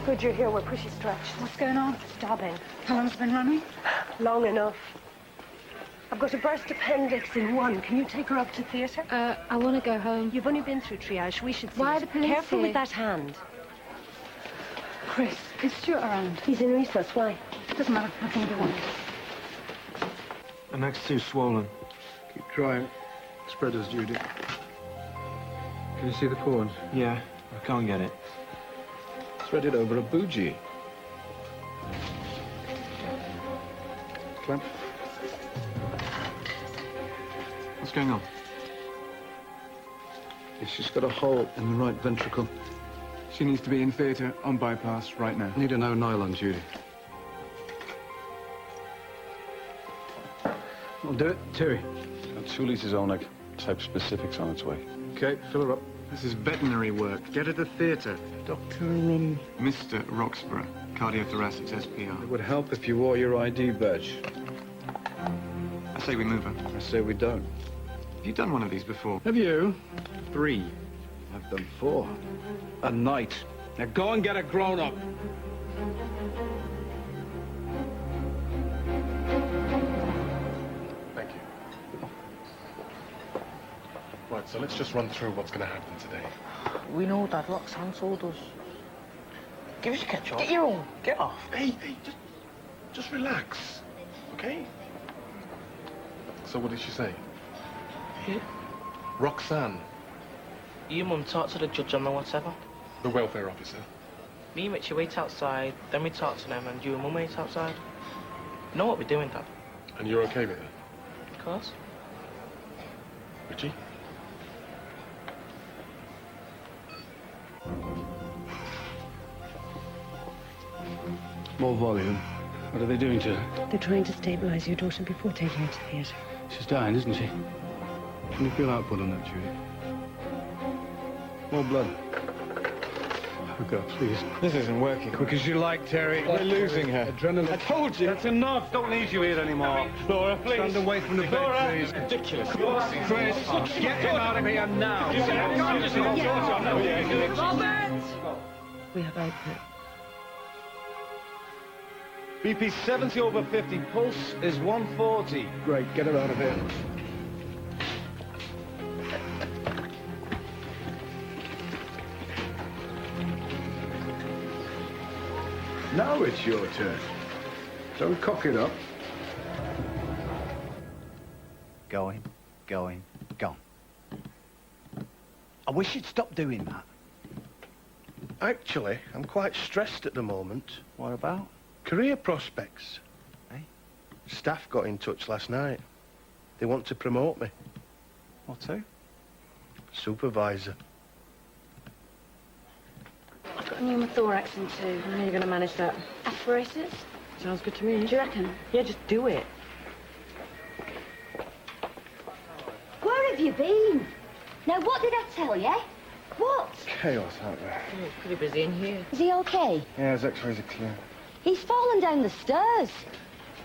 Good you're here. We're pretty stretched. What's going on? Stabbing. How long's it been running? Long enough. I've got a burst appendix in one. Can you take her up to theatre? I want to go home. You've only been through triage. We should see Why it. are the police Careful here? with that hand. Chris, is Stuart around? He's in recess. Why? Doesn't matter. I can do one. The neck's too swollen. Keep trying. Spreaders, Judy. Can you see the cords? Yeah, I can't get it. Thread it over a bougie. Clamp. What's going on? She's got a hole in the right ventricle. She needs to be in theatre on bypass right now. Need a no nylon, Judy. I'll do it. Terry. Got 2 litres Onig. Type specifics on its way. Okay, fill her up. This is veterinary work. Get her to theatre. Dr. Mr. Roxburgh, cardiothoracic SPR. It would help if you wore your ID badge. I say we move her. I say we don't. Have you done one of these before? Have you? 3. I've done 4. A night. Now go and get a grown-up. Thank you. Right, so let's just run through what's going to happen today. We know that Roxanne told us. Give us a ketchup. Get your own. Get off. Hey, just relax, okay? So what did she say? Who? Roxanne, Your mum talked to the judge on the whatever. the welfare officer. Me and Richie wait outside, then we talk to them, and you and mum wait outside. You know what we're doing, Dad? And you're okay with it? Of course. Richie? More volume. What are they doing to her? They're trying to stabilize your daughter before taking her to theatre. She's dying, isn't she? Can you feel output on that, Judy? More blood. Oh, God, please. This isn't working. Quick as you like, Terry. We're losing her. Adrenaline. I told you. That's enough. Don't need you here anymore. Laura, please. Stand away from the Laura. bed, please. Ridiculous. Chris, get him out of here now. We have output. BP 70 over 50. Pulse is 140. Great, get her out of here. Now it's your turn. Don't cock it up. Going, gone. I wish you'd stop doing that. Actually, I'm quite stressed at the moment. What about? Career prospects. Eh? Staff got in touch last night. They want to promote me. What to? Supervisor. I've got a pneumothorax in 2. How are you going to manage that? Aspirated? Sounds good to me. Do you reckon? Yeah, just do it. Where have you been? Now, what did I tell you? What? Chaos out there. Oh, it's pretty busy in here. Is he okay? Yeah, his x-rays are clear. He's fallen down the stairs.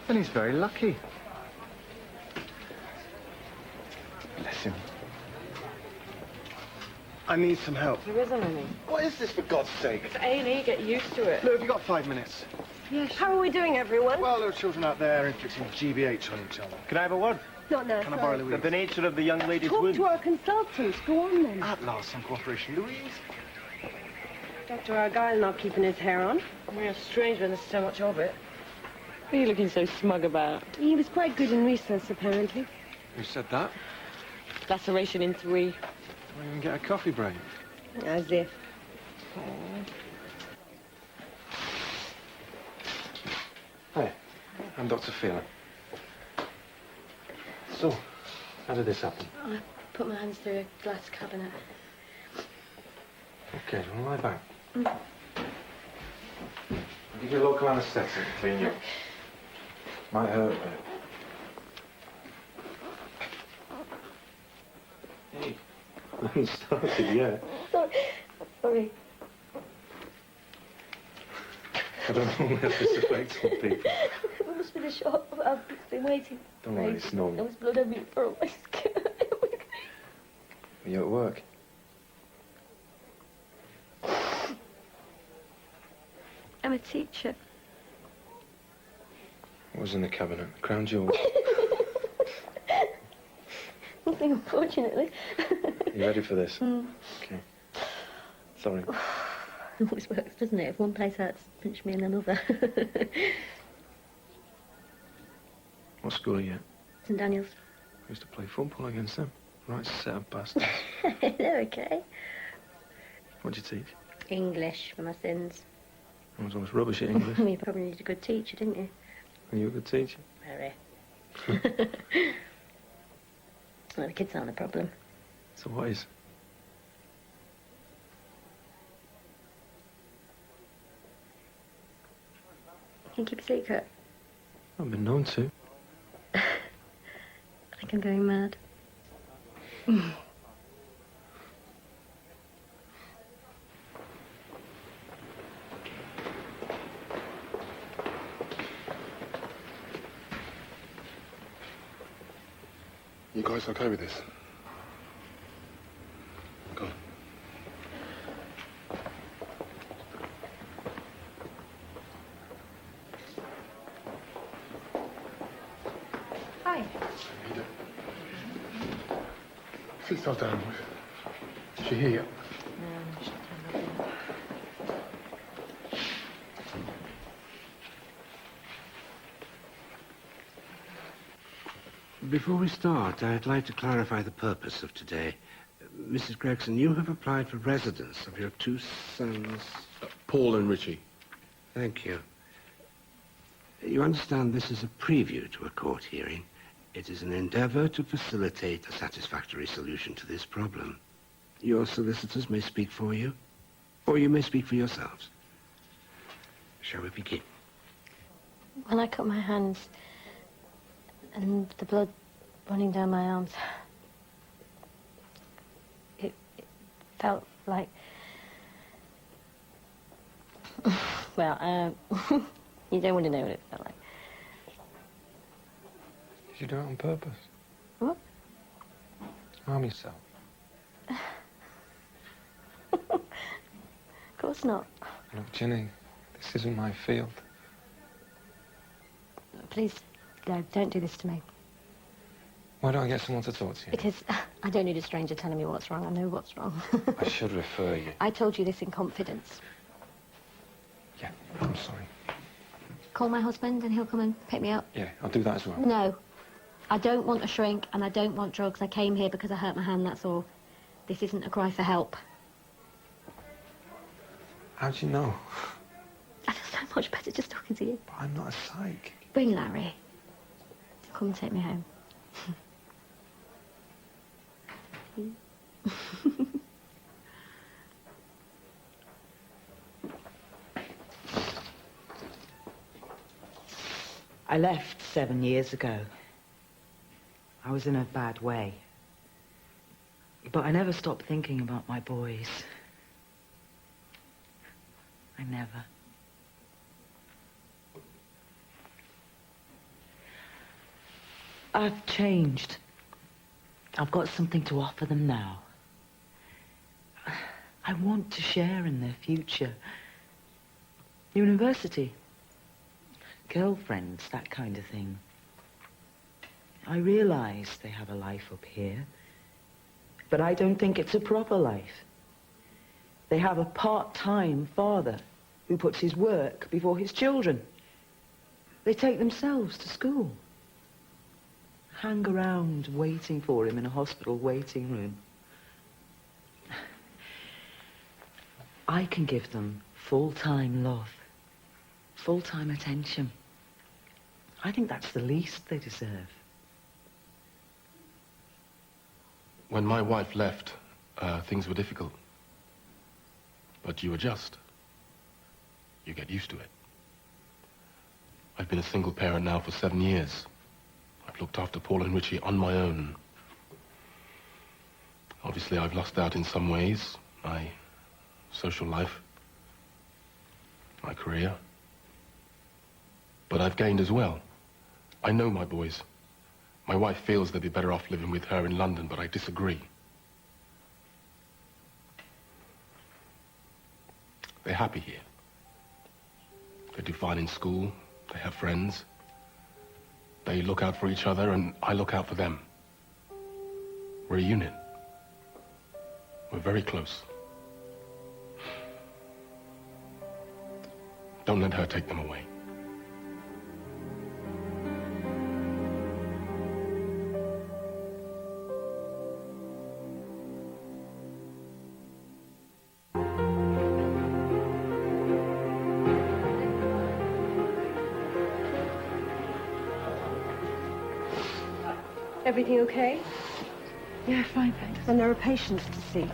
And he's very lucky. Bless him. I need some help. There isn't any. What is this, for God's sake? It's A&E. Get used to it. Look, have you got 5 minutes? Yes. How are we doing, everyone? Well, there are children out there inflicting GBH on each other. Can I have a word? Not now. Can I borrow Louise? The nature of the young lady's Talk wound. to our consultant. Go on, then. At last, some cooperation. Louise? Dr. Argyle not keeping his hair on. We're strange when there's so much of it. What are you looking so smug about? He was quite good in recess, apparently. Who said that? Laceration in 3. Don't even get a coffee break. As if. Hi, I'm Dr. Phelan. So, how did this happen? I put my hands through a glass cabinet. Okay, well, lie back. I'll give you a local anaesthetic to clean you. Might hurt a bit. Hey, I haven't started yet. Sorry. I don't know where this affects on people. It must be the shock. I've been waiting. Don't worry, it's normal. There was blood everywhere on my skin. Are you at work? my teacher. What was in the cabinet? Crown jewels. Nothing, unfortunately. You ready for this? Okay. Sorry. It always works, doesn't it? If one place hurts, pinch me in another. What school are you at? St Daniel's. I used to play football against them. Right set of bastards. They're okay. What'd you teach? English for my sins. I was always rubbish at English. You probably needed a good teacher, didn't you? Were you a good teacher? Very. Well, the kids aren't the problem. So what is? Can you keep a secret? I've been known to. I think I'm going mad. You guys okay with this? Go on. Hi. Sit yourself down. Is she here yet? Before we start, I'd like to clarify the purpose of today. Mrs. Gregson, you have applied for residence of your two sons. Paul and Richie. Thank you. You understand this is a preview to a court hearing. It is an endeavour to facilitate a satisfactory solution to this problem. Your solicitors may speak for you, or you may speak for yourselves. Shall we begin? When I cut my hands and the blood running down my arms, it felt like... Well, you don't want to know what it felt like. Did you do it on purpose? What? Harm yourself. Of course not. Look, Ginny, this isn't my field. Please, no, don't do this to me. Why don't I get someone to talk to you? Because I don't need a stranger telling me what's wrong. I know what's wrong. I should refer you. I told you this in confidence. Yeah, I'm sorry. Call my husband and he'll come and pick me up. Yeah, I'll do that as well. No. I don't want a shrink and I don't want drugs. I came here because I hurt my hand, that's all. This isn't a cry for help. How'd you know? I feel so much better just talking to you. But I'm not a psych. Bring Larry. Come take me home. I left 7 years ago. I was in a bad way. But I never stopped thinking about my boys. I never. I've changed. I've got something to offer them now. I want to share in their future. University. Girlfriends, that kind of thing. I realize they have a life up here, but I don't think it's a proper life. They have a part-time father who puts his work before his children. They take themselves to school. Hang around waiting for him in a hospital waiting room. I can give them full-time love, full-time attention. I think that's the least they deserve. When my wife left, things were difficult. But you adjust. You get used to it. I've been a single parent now for 7 years. I've looked after Paul and Richie on my own. Obviously, I've lost out in some ways. My social life, my career. But I've gained as well. I know my boys. My wife feels they'd be better off living with her in London, but I disagree. They're happy here. They do fine in school. They have friends. They look out for each other, and I look out for them. We're a unit. We're very close. Don't let her take them away. Everything okay? Yeah, fine, thanks. And there are patients to see.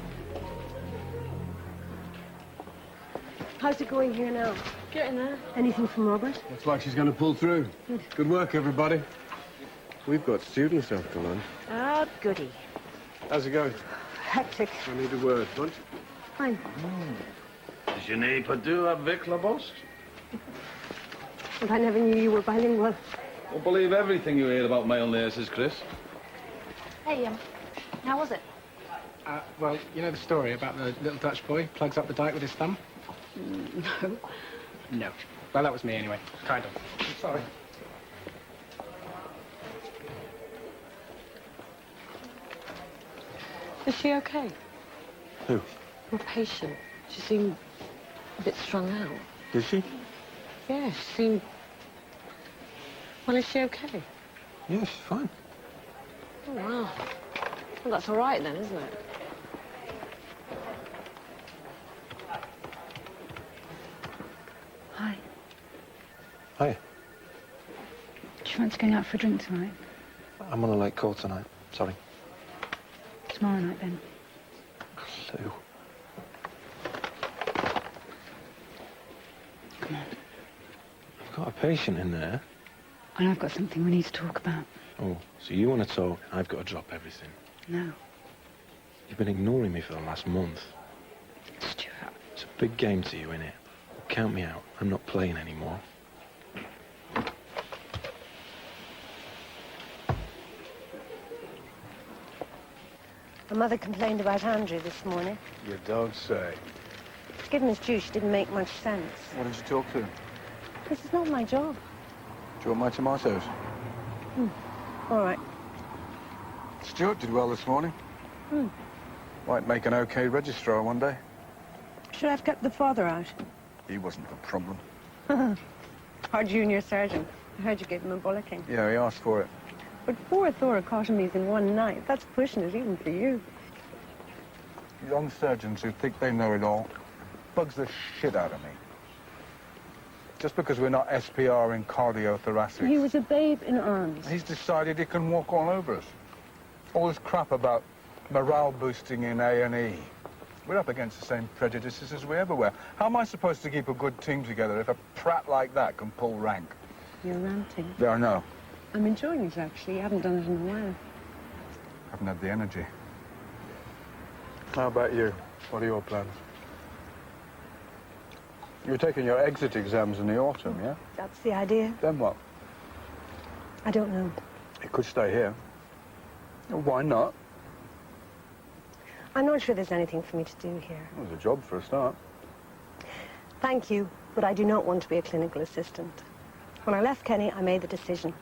How's it going here now? Getting there. Anything from Robert? Looks like she's going to pull through. Good work, everybody. We've got students after lunch. Ah, goody. How's it going? Hectic. I need a word. Lunch? Fine. Je n'ai pas deux avec la bosse. But I never knew you were bilingual. Don't believe everything you hear about male nurses, Chris. Hey, how was it? Well, you know the story about the little Dutch boy plugs up the dike with his thumb? No. No. Well, that was me anyway. Kind of. I'm sorry. Is she okay? Who? Your patient. She seemed a bit strung out. Did she? Yeah, she seemed... Well, is she okay? Yeah, she's fine. Oh, wow. Well, that's all right then, isn't it? Hi. Hi. Do you fancy going out for a drink tonight? I'm on a late call tonight. Sorry. Tomorrow night, then. Lou. Come on. I've got a patient in there. I know I've got something we need to talk about. Oh, so you want to talk, and I've got to drop everything. No. You've been ignoring me for the last month. Stuart. It's a big game to you, innit? Count me out. I'm not playing anymore. My mother complained about Andrew this morning. You don't say. To give him his due, she didn't make much sense. What did you talk to? This is not my job. Do you want my tomatoes? All right. Stuart did well this morning. Might make an okay registrar one day. Should I've kept the father out? He wasn't the problem. Our junior surgeon. I heard you gave him a bollocking. Yeah, he asked for it. But 4 thoracotomies in one night, that's pushing it even for you. Young surgeons who think they know it all bugs the shit out of me. Just because we're not SPR in cardiothoracic. He was a babe in arms. He's decided he can walk all over us. All this crap about morale boosting in A&E. We're up against the same prejudices as we ever were. How am I supposed to keep a good team together if a prat like that can pull rank? You're ranting. Yeah, I know. I'm enjoying it, actually. You haven't done it in a while. Haven't had the energy. How about you? What are your plans? You're taking your exit exams in the autumn, yeah? That's the idea. Then what? I don't know. You could stay here. Why not? I'm not sure there's anything for me to do here. There's a job for a start. Thank you, but I do not want to be a clinical assistant. When I left Kenny, I made the decision.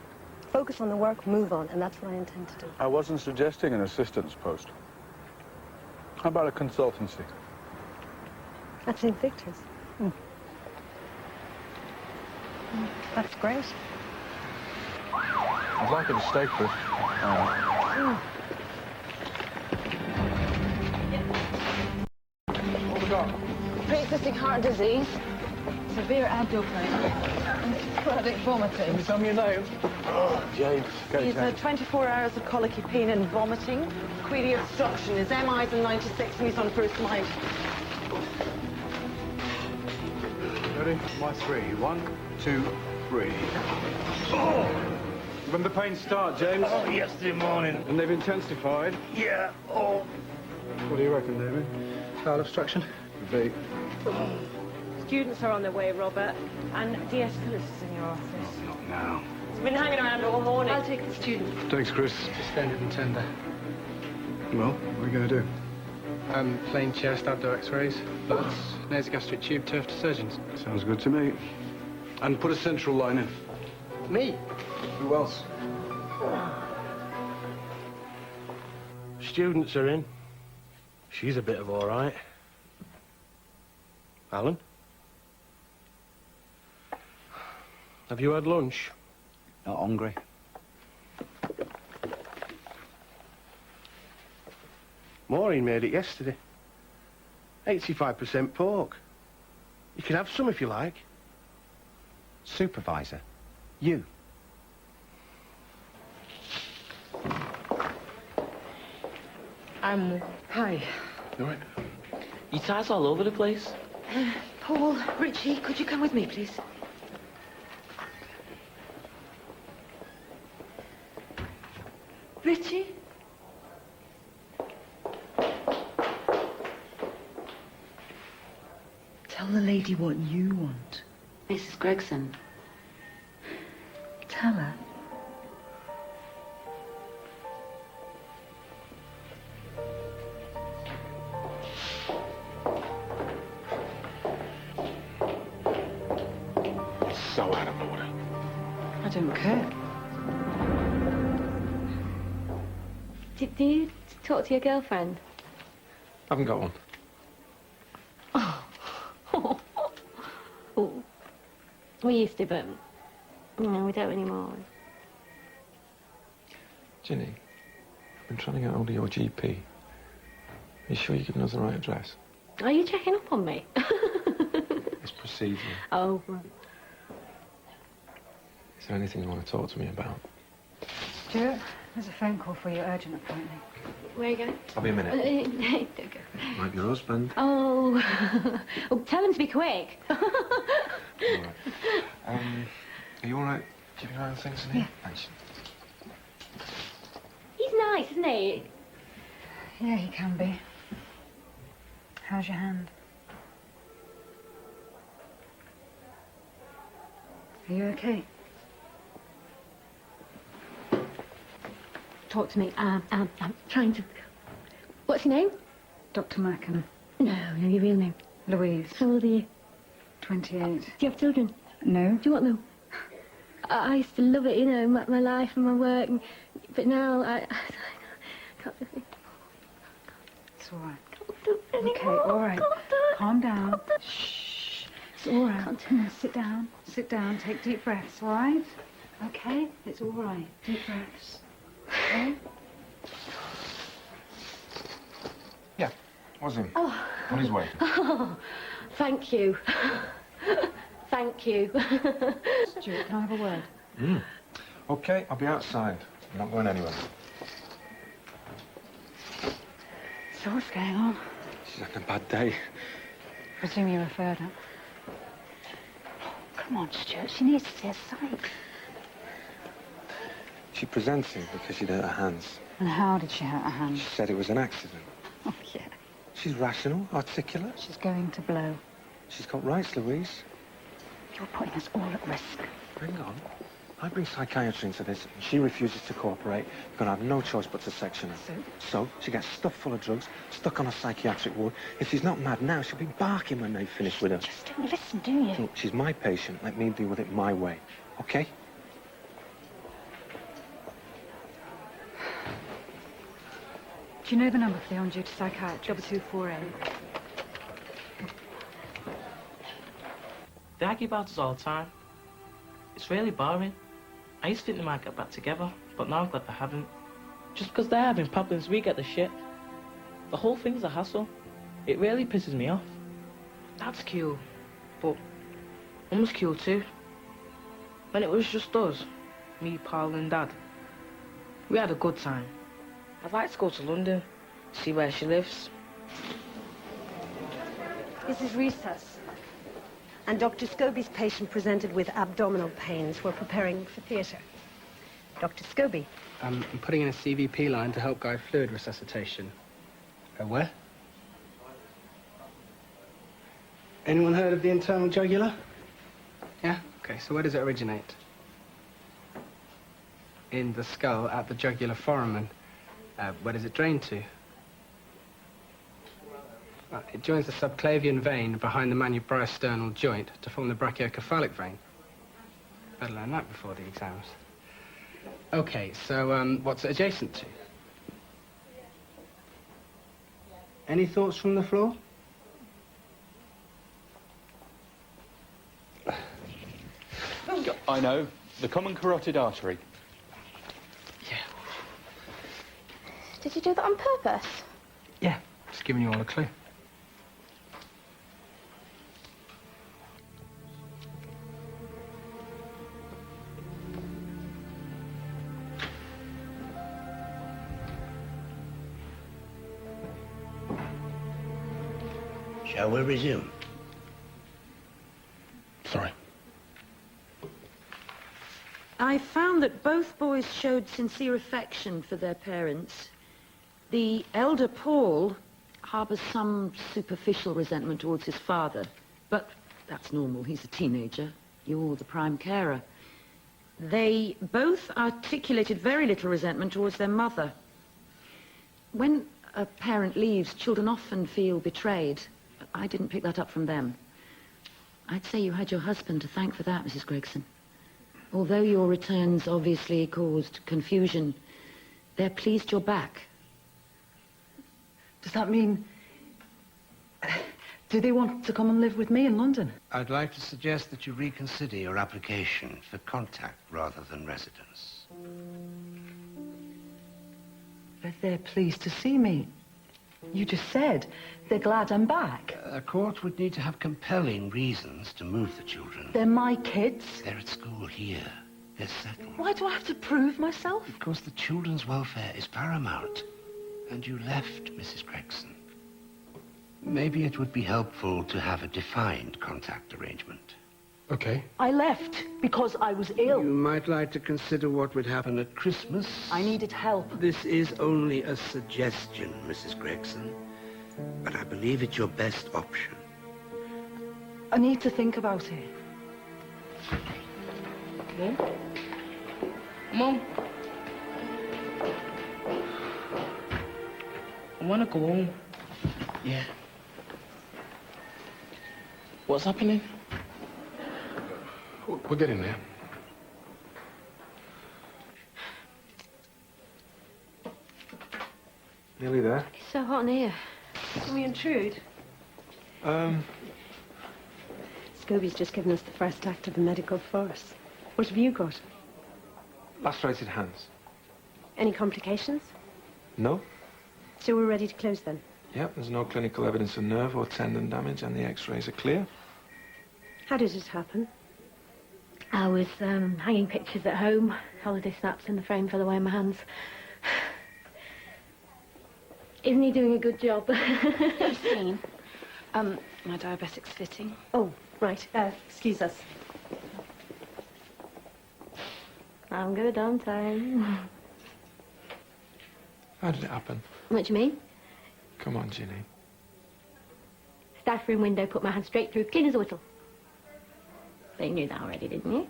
Focus on the work, move on, and that's what I intend to do. I wasn't suggesting an assistant's post. How about a consultancy? At St. Victor's. That's great. I'd like you to stay, Chris. What we got? Pre-existing heart disease, severe abdomen, and sporadic vomiting. Can you tell me your name? Oh, James. Okay, He's had 24 hours of colicky pain and vomiting. Query obstruction. His MI's in 96 and he's on first line. Ready? My 3. 1, 2, 3. Oh! When the pain start, James? Oh, yesterday morning. And they've intensified? Yeah, oh. What do you reckon, David? Bowel obstruction? Could be. Students are on their way, Robert. And DS Phillips is in your office. Not now. He's been hanging around all morning. I'll take the student. Thanks, Chris. Suspended and tender. Well, what are you going to do? Plain chest, abdo x-rays, bloods, nasogastric tube, turf to surgeons. Sounds good to me. And put a central line in. Me? Who else? Students are in. She's a bit of all right. Alan? Have you had lunch? Not hungry. Maureen made it yesterday. 85% pork. You can have some if you like. Supervisor? You? Hi. You all right? Your tie's all over the place. Paul, Richie, could you come with me, please? Richie? Tell the lady what you want. Mrs. Gregson. Tell her. So out of order. I don't care. Do you talk to your girlfriend? Haven't got one. Oh. We used to, but no, we don't anymore. Ginny, I've been trying to get hold of your GP. Are you sure you're giving us the right address? Are you checking up on me? It's procedure. Oh, right. Is there anything you want to talk to me about? Stuart, there's a phone call for your urgent appointment. Where are you going? I'll be a minute. Don't go. Like your husband. Oh. Oh, tell him to be quick. All right. Are you all right? Keeping an eye on things in here? Yeah. Thanks. He's nice, isn't he? Yeah, he can be. How's your hand? Are you okay? Talk to me. I'm trying to... What's your name? Dr. Mackham. No, your real name. Louise. How old are you? 28. Do you have children? No. Do you want them? I used to love it, you know, my life and my work, but now I can't do it. It's all right. Can't do it anymore. Okay, all right. Can't do it. Calm down. Shh. It's all right. Now sit down. Sit down. Take deep breaths, all right? Okay? It's all right. Deep breaths. Okay? Yeah, was him. Oh. On his way. Oh, thank you. Thank you. Stuart, can I have a word? Okay, I'll be outside. I'm not going anywhere. So what's going on? She's having a bad day. Presume you referred her. Oh, come on, Stuart. She needs to see a sight. She presented because she'd hurt her hands. And how did she hurt her hand? She said it was an accident. Oh, yeah. She's rational, articulate. She's going to blow. She's got rights, Louise. You're putting us all at risk. Bring on. I bring psychiatry into this, and she refuses to cooperate. We're going to have no choice but to section her. So she gets stuffed full of drugs, stuck on a psychiatric ward. If she's not mad now, she'll be barking when they finish with her. Just don't listen, do you? Look, she's my patient. Let me deal with it my way, okay? Do you know the number for the on-duty psychiatrist? 224A. They argue about us all the time. It's really boring. I used to think they might get back together, but now I'm glad they haven't. Just because they're having problems, we get the shit. The whole thing's a hassle. It really pisses me off. Dad's cool, but Mum's cool too. When it was just us, me, Paul and Dad, we had a good time. I'd like to go to London, see where she lives. This is recess. And Dr. Scobie's patient presented with abdominal pains. We're preparing for theatre. Dr. Scobie. I'm putting in a CVP line to help guide fluid resuscitation. Where? Anyone heard of the internal jugular? Yeah? Okay, so where does it originate? In the skull at the jugular foramen. Where does it drain to? It joins the subclavian vein behind the manubriosternal joint to form the brachiocephalic vein. Better learn that before the exams. Okay, so, what's it adjacent to? Any thoughts from the floor? I know. The common carotid artery. Did you do that on purpose? Yeah, just giving you all a clue. Shall we resume? Sorry. I found that both boys showed sincere affection for their parents. The elder Paul harbours some superficial resentment towards his father, but that's normal. He's a teenager. You're the prime carer. They both articulated very little resentment towards their mother. When a parent leaves, children often feel betrayed. I didn't pick that up from them. I'd say you had your husband to thank for that, Mrs. Gregson. Although your returns obviously caused confusion, they're pleased you're back. Does that mean... do they want to come and live with me in London? I'd like to suggest that you reconsider your application for contact rather than residence. But they're pleased to see me. You just said they're glad I'm back. A court would need to have compelling reasons to move the children. They're my kids. They're at school here. They're settled. Why do I have to prove myself? Because the children's welfare is paramount. And you left, Mrs. Gregson. Maybe it would be helpful to have a defined contact arrangement. Okay. I left because I was ill. You might like to consider what would happen at Christmas. I needed help. This is only a suggestion, Mrs. Gregson. But I believe it's your best option. I need to think about it. Mom? Mom? I want to go home. Yeah. What's happening? We're getting there. Nearly there. It's so hot in here. Can we intrude? Scobie's just given us the first act of a medical farce. What have you got? Lacerated hands. Any complications? No? So we're ready to close then? Yep, there's no clinical evidence of nerve or tendon damage and the x-rays are clear. How did it happen? I was hanging pictures at home. Holiday snaps and the frame fell away in my hands. Isn't he doing a good job? Christine, my diabetic's fitting. Oh, right. Excuse us. I'm good on time. How did it happen? What do you mean? Come on, Ginny. Staff room window, put my hand straight through, clean as a whistle. But you knew that already, didn't you?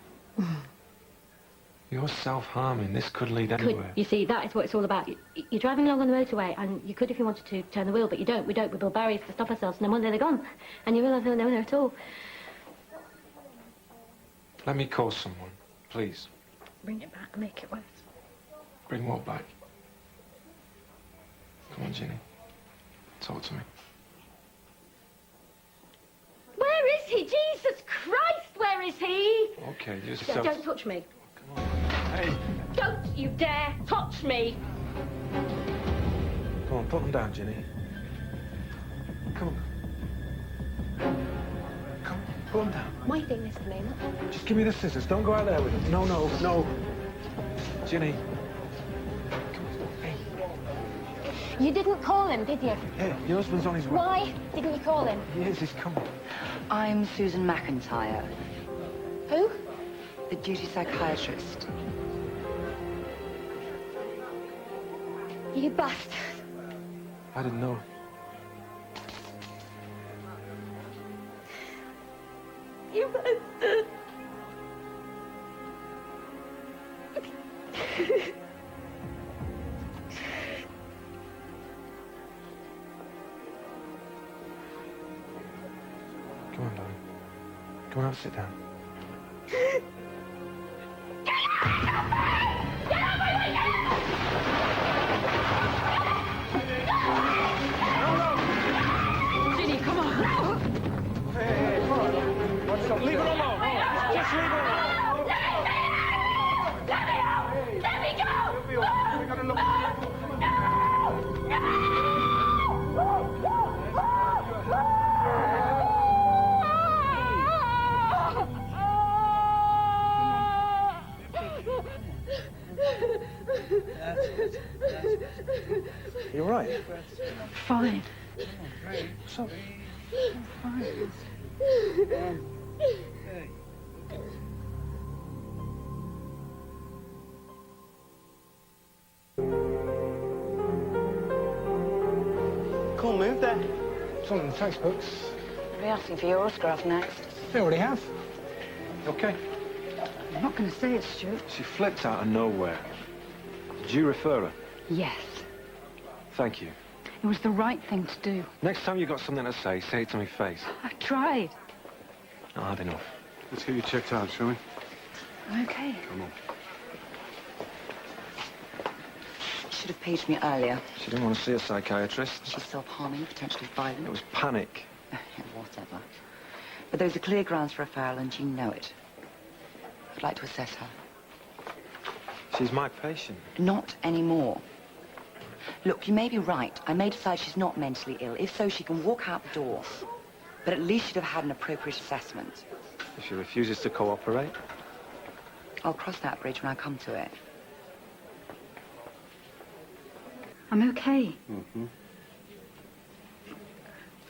You're self-harming. This could lead anywhere. You see, that is what it's all about. You're driving along on the motorway, and you could, if you wanted to, turn the wheel, but you don't. We don't. We build barriers to stop ourselves, and then one day they're gone. And you realise they're not there at all. Let me call someone, please. Bring it back and make it worse. Bring what back? Come on, Ginny. Talk to me. Where is he? Jesus Christ, where is he? Okay, just... Don't touch me. Come on. Hey. Don't you dare touch me. Come on, put them down, Ginny. Come on. Come on, put them down. Why are you doing this to me? Just give me the scissors. Don't go out there with them. No, no, no. Ginny. You didn't call him, did you? Hey, your husband's on his way. Why didn't you call him? He is, he's coming. I'm Susan McIntyre, Who? the duty psychiatrist. You bastard. I didn't know. You bastard. Come on, darling. Come on, sit down. Ginny, come on. Hey, come on. What's up? Leave it alone. Just leave it alone. Let me out! Let me go! We gotta look. You all right? Fine. So, Fine. Cool move there. it's all in the textbooks. We'll be asking for your autograph next. They already have. Okay. I'm not going to say it, Stuart. She flipped out of nowhere. Did you refer her? Yes. Thank you. It was the right thing to do. Next time you've got something to say it to me face. I tried. I've had enough. Let's get you checked out, shall we? Okay. Come on. Should have paged me earlier. She didn't want to see a psychiatrist. She's self-harming, potentially violent. It was panic. Yeah, whatever. But those are clear grounds for referral, and you know it. I'd like to assess her. She's my patient. Not anymore. Look, you may be right. I may decide she's not mentally ill. If so, she can walk out the door. But at least she'd have had an appropriate assessment. If she refuses to cooperate? I'll cross that bridge when I come to it. I'm okay. Mm-hmm. Is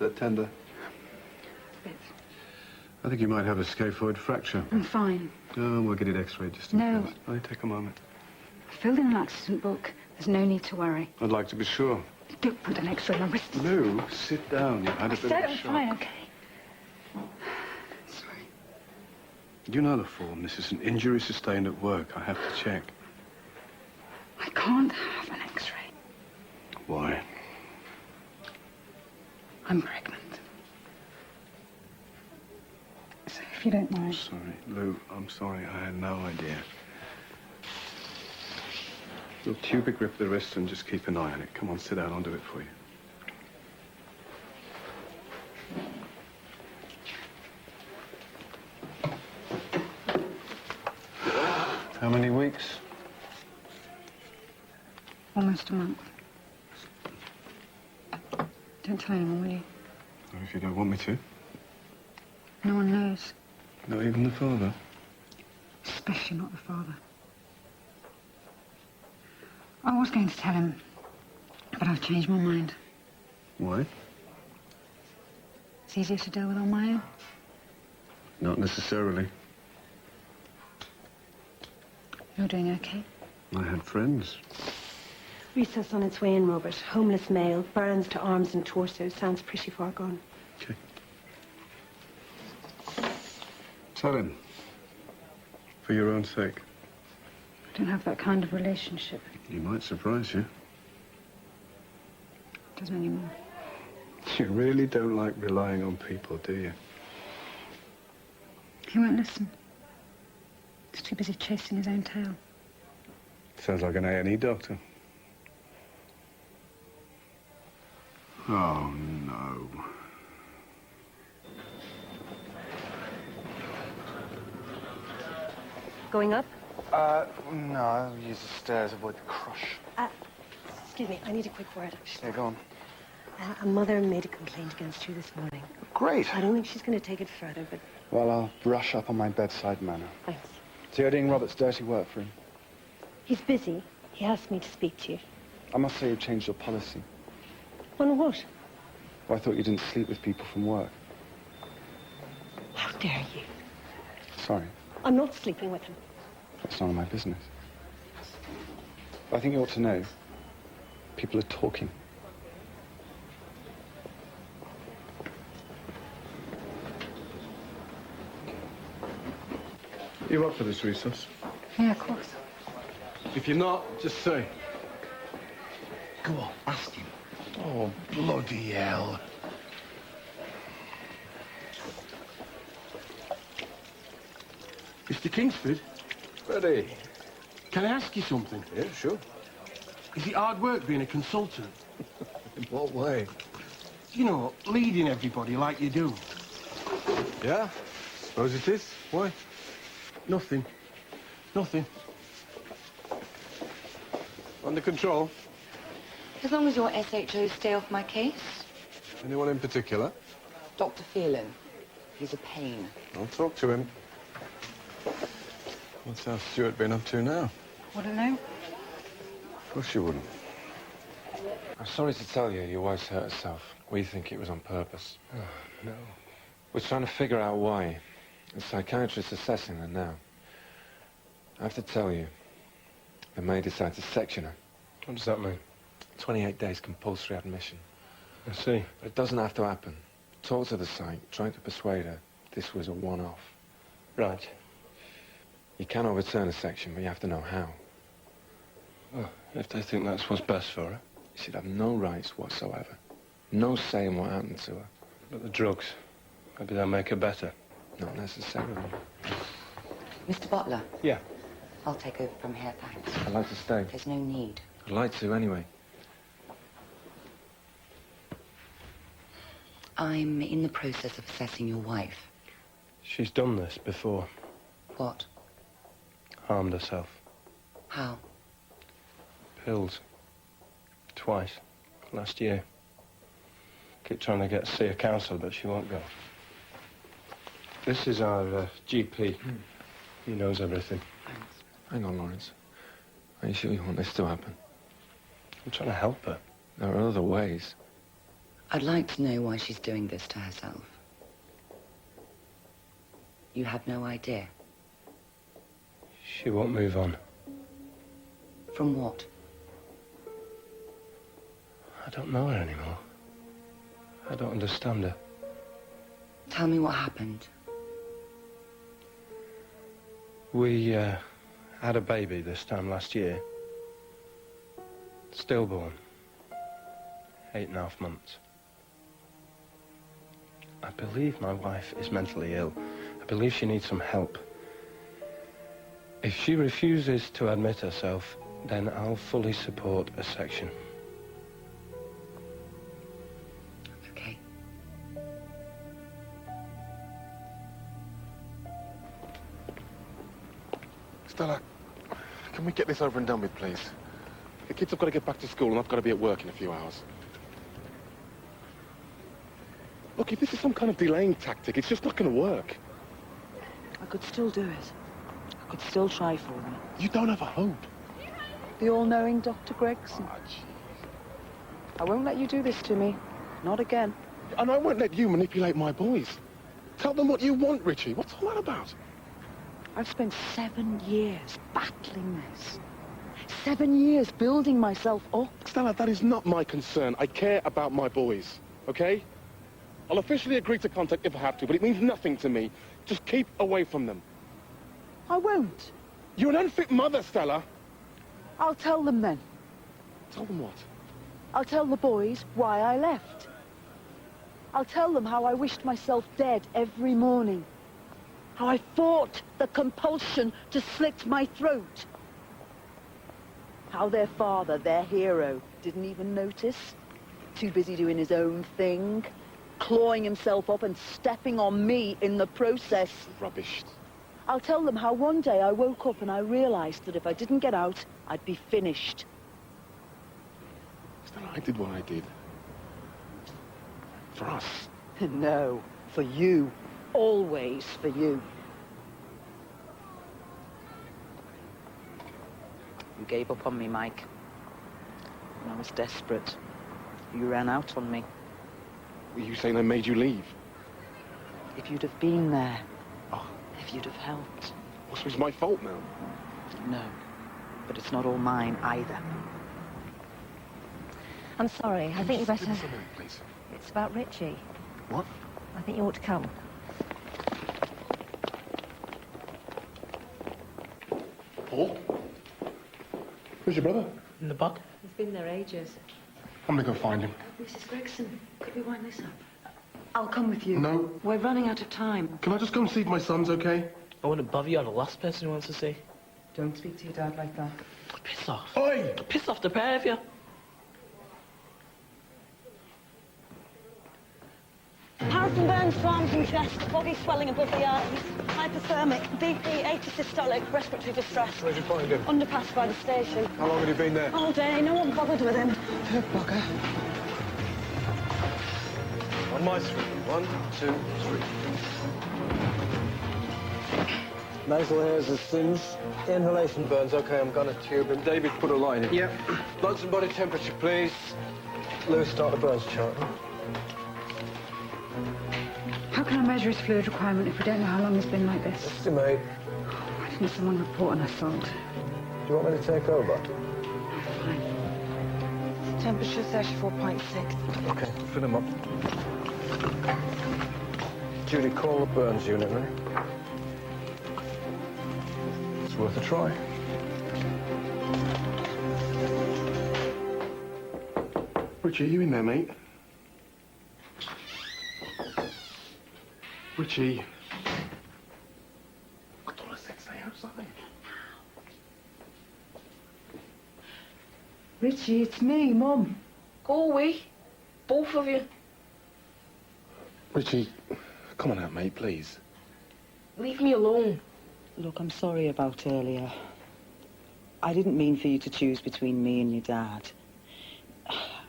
that tender? Bit. I think you might have a scaphoid fracture. I'm fine. Oh, we'll get it x-rayed just in No. case. Only take a moment. I filled in an accident book. There's no need to worry. I'd like to be sure. Don't put an X-ray on my wrist. No, sit down. You've had a bit of a I'm shock. fine, okay? Sorry. You know the form. This is an injury sustained at work. I have to check. I can't have an X-ray. Why? I'm pregnant. So if you don't mind. Sorry, Lou. I'm sorry. I had no idea. You'll tubic grip the wrist and just keep an eye on it. Come on, sit down. I'll do it for you. How many weeks? Almost a month. Don't tell anyone, will you? Not if you don't want me to. No one knows. Not even the father. Especially not the father. I was going to tell him, but I've changed my mind. Why? It's easier to deal with on my own. Not necessarily. You're doing okay? I had friends. Recess on its way in, Robert. Homeless male, burns to arms and torso. Sounds pretty far gone. Okay. Tell him. For your own sake. I don't have that kind of relationship. He might surprise you. Doesn't anymore. You really don't like relying on people, do you? He won't listen. He's too busy chasing his own tail. Sounds like an A&E doctor. Oh, no. Going up? No, I'll use the stairs, avoid the crush. Excuse me, I need a quick word, actually. Yeah, go on. A mother made a complaint against you this morning. Great. I don't think she's going to take it further, but Well, I'll brush up on my bedside manner. thanks. So you're doing Robert's dirty work for him? He's busy. He asked me to speak to you. I must say you've changed your policy. On what? Well, I thought you didn't sleep with people from work. How dare you? Sorry, I'm not sleeping with him. that's none of my business. But I think you ought to know. People are talking. You up for this recess? Yeah, of course. If you're not, just say. Go on, ask him. Oh, bloody hell. Mr. Kingsford? Ready. Can I ask you something? Yeah, sure. Is it hard work being a consultant? In what way? You know, leading everybody like you do. Yeah, suppose it is. Why? Nothing. Nothing. Under control? As long as your SHOs stay off my case. Anyone in particular? Dr. Phelan. He's a pain. I'll talk to him. What's our Stuart been up to now? Wouldn't know. Of course you wouldn't. I'm sorry to tell you, your wife's hurt herself. We think it was on purpose. Oh, no. We're trying to figure out why. The psychiatrist's assessing her now. I have to tell you, they may decide to section her. What does that mean? 28 days compulsory admission. I see. But it doesn't have to happen. Talk to the psych, trying to persuade her this was a one-off. Right. You can overturn a section, but you have to know how. Well, if they think that's what's best for her. She'd have no rights whatsoever. No say in what happened to her. But the drugs, maybe they'll make her better. Not necessarily. Mr. Butler? Yeah? I'll take over from here, thanks. I'd like to stay. There's no need. I'd like to, anyway. I'm in the process of assessing your wife. She's done this before. What? Harmed herself. How? Pills. Twice. Last year. Keep trying to get to see a counsellor, but she won't go. This is our GP. He knows everything. Thanks. Hang on, Lawrence. Are you sure you want this to happen? I'm trying to help her. There are other ways. I'd like to know why she's doing this to herself. You have no idea. She won't move on. From what? I don't know her anymore. I don't understand her. Tell me what happened. We had a baby this time last year. Stillborn. 8.5 months. I believe my wife is mentally ill. I believe she needs some help. If she refuses to admit herself, then I'll fully support a section. Okay. Stella, can we get this over and done with, please? The kids have got to get back to school and I've got to be at work in a few hours. Look, if this is some kind of delaying tactic, it's just not going to work. I could still do it. I could still try for them. You don't have a hope. The all-knowing Dr. Gregson. Oh, jeez. I won't let you do this to me. Not again. And I won't let you manipulate my boys. Tell them what you want, Richie. What's all that about? I've spent 7 years battling this. 7 years building myself up. Stella, that is not my concern. I care about my boys, okay? I'll officially agree to contact if I have to, but it means nothing to me. Just keep away from them. I won't. You're an unfit mother, Stella. I'll tell them then. Tell them what? I'll tell the boys why I left. I'll tell them how I wished myself dead every morning. How I fought the compulsion to slit my throat. How their father, their hero, didn't even notice. Too busy doing his own thing. Clawing himself up and stepping on me in the process. Rubbish. I'll tell them how one day I woke up and I realized that if I didn't get out, I'd be finished. Stella, I did what I did. For us. No, for you. Always for you. You gave up on me, Mike. When I was desperate. You ran out on me. Were you saying I made you leave? If you'd have been there. Oh. If you'd have helped. Well, so it's my fault now. No, but it's not all mine either. I'm sorry. I think you better... Please. It's about Richie. What? I think you ought to come. Paul? Where's your brother? In the bug? He's been there ages. I'm gonna go find him. Mrs. Gregson, could we wind this up? I'll come with you. No. We're running out of time. Can I just go and see if my son's okay? I wouldn't bother you. I'm the last person who wants to see. Don't speak to your dad like that. Piss off. Oi! Piss off, the pair of you. Harrison burns to arms and chest, body swelling above the eyes, hypothermic, BP, atypostolic, respiratory distress. Where'd you find him? Underpass by the station. How long had he been there? All day, no one bothered with him. Bugger. On my 3. 1, 2, 3. Nasal hairs are singed. Inhalation burns. Okay, I'm gonna tube him. David, put a line in. Yep. Bloods and body temperature, please. Lewis, start the burns chart. How can I measure his fluid requirement if we don't know how long he's been like this? Estimate. I just need someone to report an assault. Do you want me to take over? Temperature 34.6. Okay, fill him up. Judy, call the burns unit, man. It's worth a try. Richie, are you in there, mate? Richie. I thought I said stay outside. Richie, it's me, Mum. Go away. Both of you. Richie, come on out, mate, please. Leave me alone. Look, I'm sorry about earlier. I didn't mean for you to choose between me and your dad.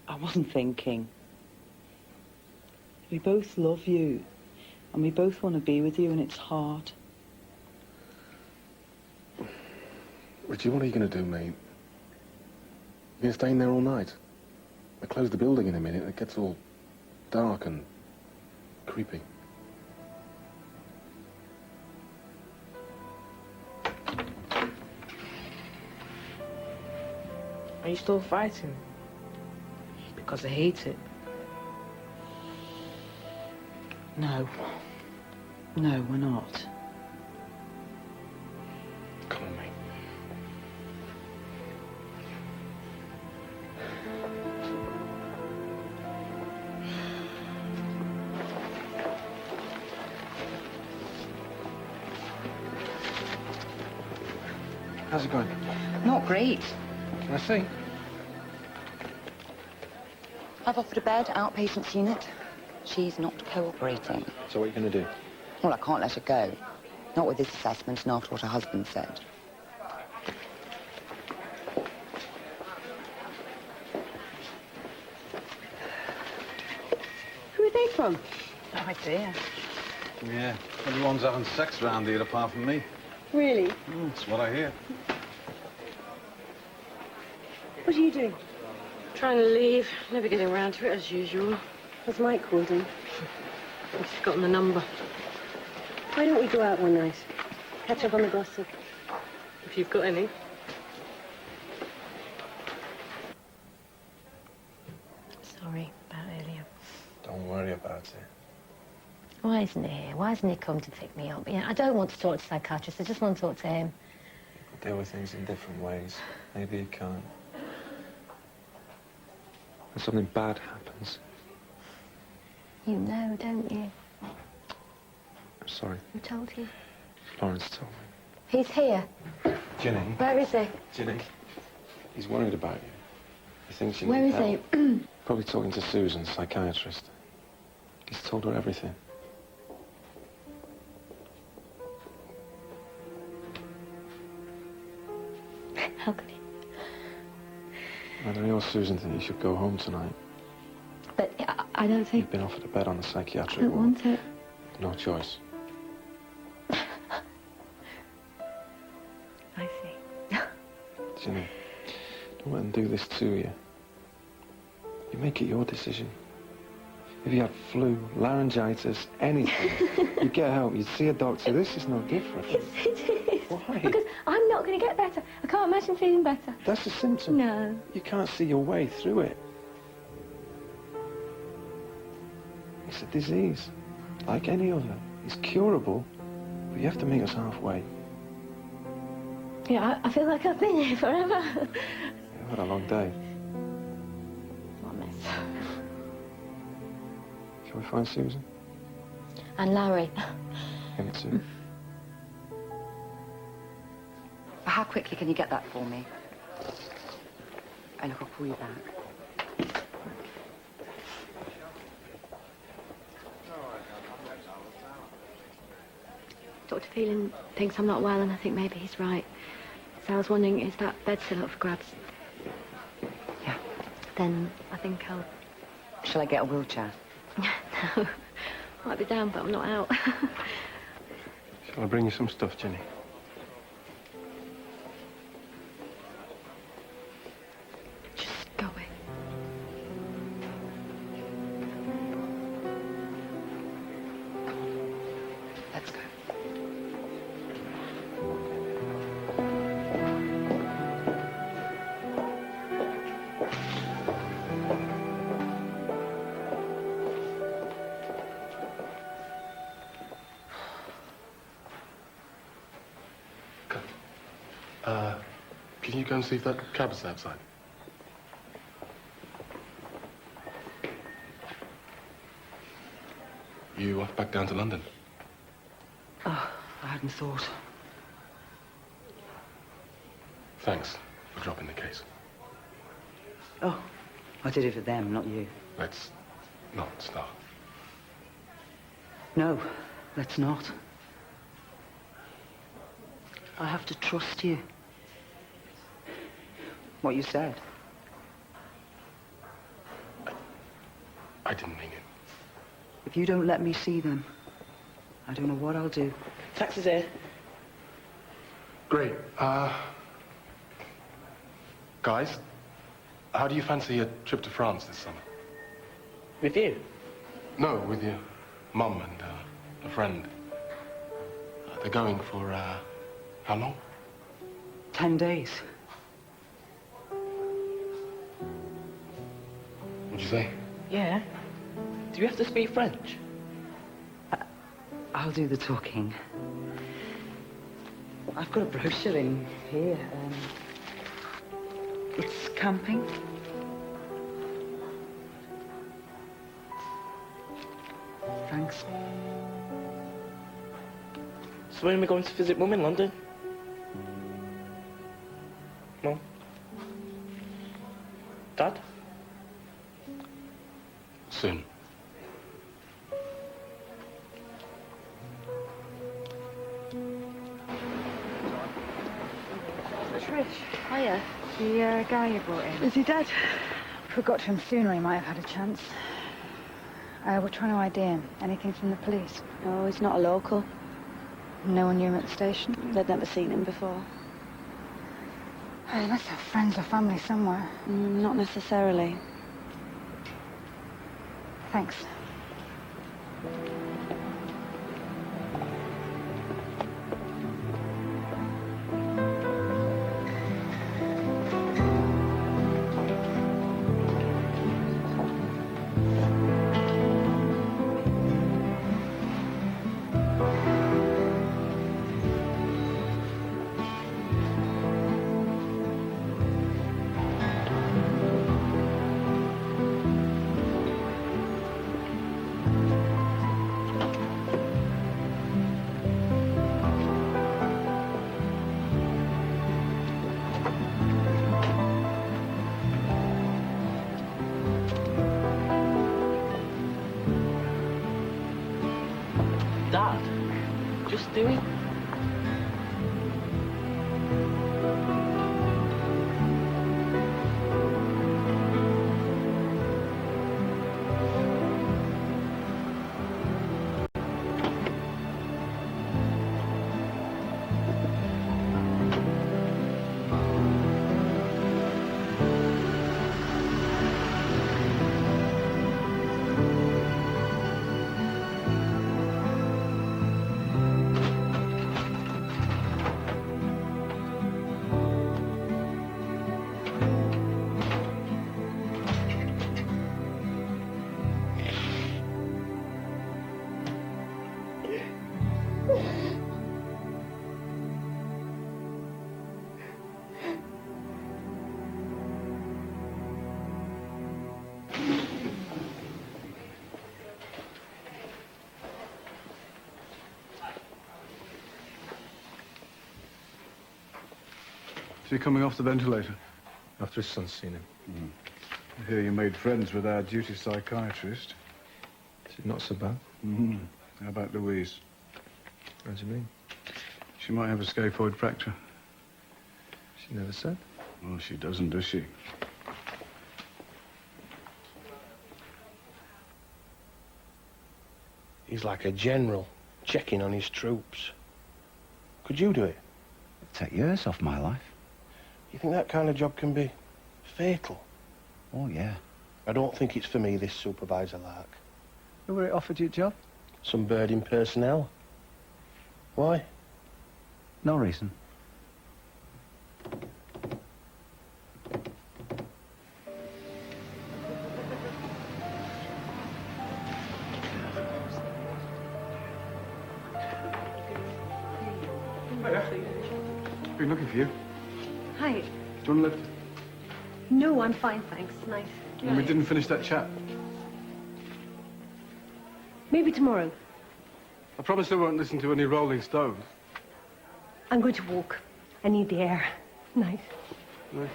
I wasn't thinking. We both love you, and we both want to be with you, and it's hard. Richie, what are you going to do, mate? You going to stay in there all night? They close the building in a minute. It gets all dark and creepy. Are you still fighting? Because I hate it. No. No, we're not. Come on, mate. How's it going? Not great. Can I see? I've offered a bed, outpatients unit. She's not cooperating. So what are you going to do? Well, I can't let her go. Not with this assessment and after what her husband said. Who are they from? No idea. Yeah, everyone's having sex round here apart from me. Really? That's what I hear. What are you doing? Trying to leave. Never getting around to it as usual. Has Mike called in? I've forgotten the number. Why don't we go out one night? Catch up on the gossip. If you've got any. Sorry about earlier. Don't worry about it. Why isn't he here? Why hasn't he come to pick me up? Yeah, I don't want to talk to a psychiatrist. I just want to talk to him. People deal with things in different ways. Maybe you can't. When something bad happens. You know, don't you? I'm sorry. Who told you? Florence told me. He's here. Ginny. Where is he? Ginny. He's worried about you. He thinks you Where need is help. he? Probably talking to Susan, psychiatrist. He's told her everything. How could he? Either he or Susan think you should go home tonight. But I don't think... You've been offered a bed on the I psychiatric don't ward. want it. No choice. I see. Ginny, don't let them do this to you. You make it your decision. If you had flu, laryngitis, anything, you'd get help, you'd see a doctor. This is no different. Yes, it is. Why? Because I'm not going to get better. I can't imagine feeling better. That's a symptom. No. You can't see your way through it. It's a disease, like any other. It's curable, but you have to meet us halfway. Yeah, I feel like I've been here forever. You've had a long day. What a mess. Shall we find Susan? And Larry. Him too. For how quickly can you get that for me? Oh, look, I'll call you back. Dr. Phelan thinks I'm not well, and I think maybe he's right. So I was wondering, is that bed still up for grabs? Yeah. Then I think I'll... Shall I get a wheelchair? No. Might be down, but I'm not out. Shall I bring you some stuff, Jenny? Just go away. Let's go. Can you go and see if that cab's outside? You off back down to London? Oh, I hadn't thought. Thanks for dropping the case. Oh, I did it for them, not you. Let's not start. No, let's not. I have to trust you. What you said. I didn't mean it. If you don't let me see them, I don't know what I'll do. Taxi's here. Great. Guys, how do you fancy a trip to France this summer? With you? No, with your mum and a friend. They're going for, how long? 10 days. What'd you say? Yeah. Do you have to speak French? I'll do the talking. I've got a brochure in here. It's camping. Thanks. So when are we going to visit Mum in London? Mum? Dad? Soon. Trish. Hiya. The guy you brought in. Is he dead? If we got to him sooner, he might have had a chance. We're trying to ID him. Anything from the police? Oh, he's not a local. No one knew him at the station? They'd never seen him before. He must have friends or family somewhere. Not necessarily. Thanks. Dad? Just do it. be coming off the ventilator. After his son's seen him. I hear you made friends with our duty psychiatrist. Is it not so bad? How about Louise? What do you mean? She might have a scaphoid fracture. She never said. Well, she doesn't, does she? He's like a general, checking on his troops. Could you do it? Take years off my life. You think that kind of job can be fatal? Oh, yeah. I don't think it's for me, this supervisor lark. Who were it offered you a job? Some bird in personnel. Why? No reason. Been looking for you. Hi. Do you want to lift? No, I'm fine, thanks. Nice. And we didn't finish that chat. Maybe tomorrow. I promise I won't listen to any Rolling Stones. I'm going to walk. I need the air. Nice. Nice.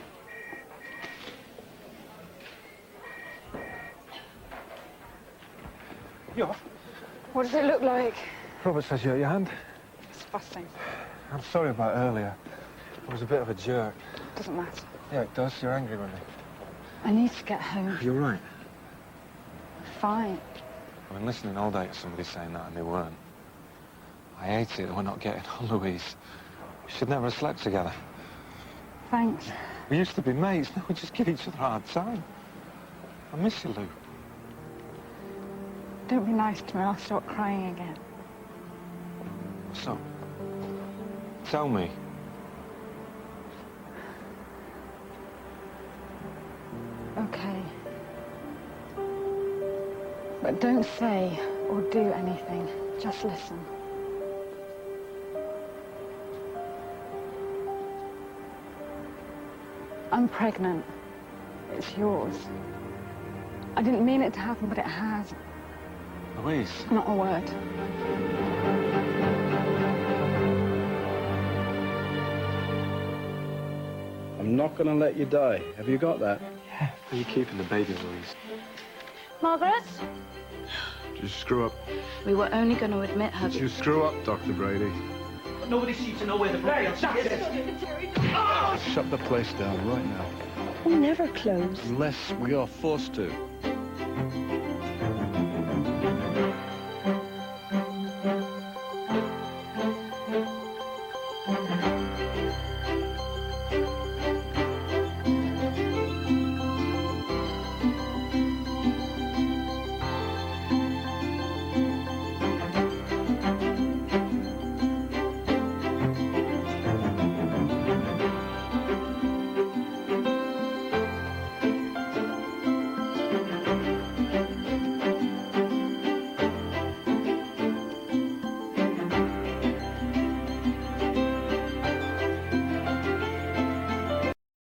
You off? What does it look like? Robert says you hurt your hand. It's fussing. I'm sorry about earlier. I was a bit of a jerk. Doesn't matter. Yeah, it does. You're angry with me. I need to get home. You're right. Fine. I've been listening all day to somebody saying that and they weren't. I hate it that we're not getting on, Louise. We should never have slept together. Thanks. We used to be mates. Now we just give each other a hard time. I miss you, Lou. Don't be nice to me, I'll start crying again. So, tell me. Okay. But don't say or do anything. Just listen. I'm pregnant. It's yours. I didn't mean it to happen, but it has. Louise. Not a word. I'm not going to let you die. Have you got that? Yeah. Are you keeping the baby, Louise? Margaret? Did you screw up? We were only going to admit her... Did you screw up, Dr. Brady? Nobody seems to know where the bloody is. Shut the place down right now. We never close. Unless we are forced to.